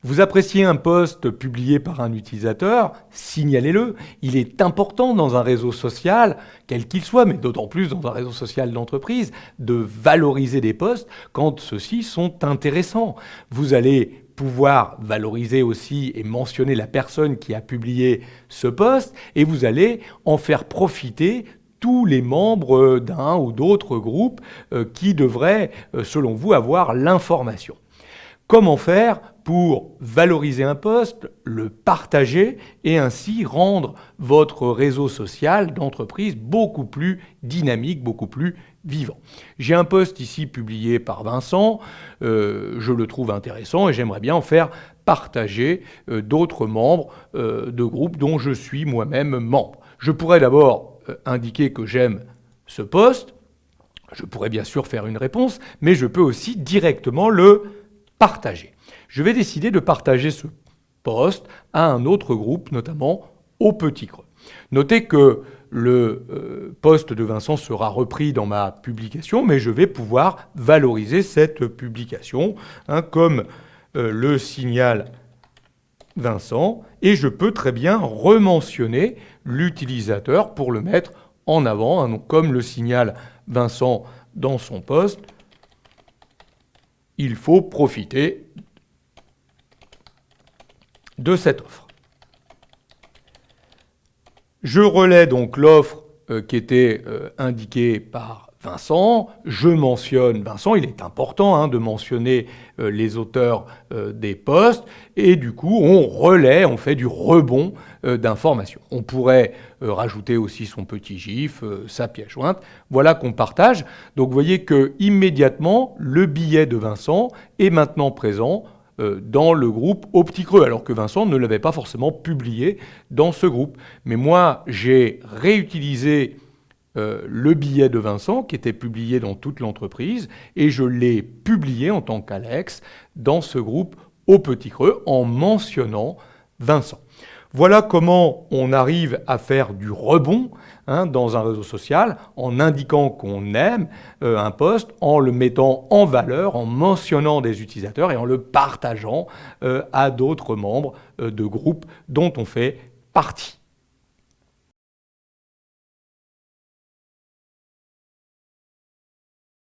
Vous appréciez un post publié par un utilisateur, signalez-le. Il est important dans un réseau social, quel qu'il soit, mais d'autant plus dans un réseau social d'entreprise, de valoriser des posts quand ceux-ci sont intéressants. Vous allez pouvoir valoriser aussi et mentionner la personne qui a publié ce post et vous allez en faire profiter tous les membres d'un ou d'autres groupes qui devraient, selon vous, avoir l'information. Comment faire pour valoriser un post, le partager et ainsi rendre votre réseau social d'entreprise beaucoup plus dynamique, beaucoup plus vivant. J'ai un post ici publié par Vincent, je le trouve intéressant et j'aimerais bien en faire partager d'autres membres de groupes dont je suis moi-même membre. Je pourrais d'abord indiquer que j'aime ce post, je pourrais bien sûr faire une réponse, mais je peux aussi directement le partager. Je vais décider de partager ce post à un autre groupe, notamment au Petit Creux. Notez que le post de Vincent sera repris dans ma publication, mais je vais pouvoir valoriser cette publication, comme le signale Vincent, et je peux très bien rementionner l'utilisateur pour le mettre en avant, donc comme le signale Vincent dans son post. Il faut profiter de cette offre. Je relais donc l'offre qui était indiquée par Vincent. Je mentionne Vincent. Il est important de mentionner les auteurs des posts. Et du coup, on relaie, on fait du rebond d'informations. On pourrait rajouter aussi son petit gif, sa pièce jointe. Voilà qu'on partage. Donc vous voyez que immédiatement, le billet de Vincent est maintenant présent dans le groupe Au Petit Creux, alors que Vincent ne l'avait pas forcément publié dans ce groupe. Mais moi, j'ai réutilisé le billet de Vincent, qui était publié dans toute l'entreprise, et je l'ai publié en tant qu'Alex dans ce groupe Au Petit Creux, en mentionnant Vincent. Voilà comment on arrive à faire du rebond dans un réseau social, en indiquant qu'on aime un post, en le mettant en valeur, en mentionnant des utilisateurs et en le partageant à d'autres membres de groupes dont on fait partie.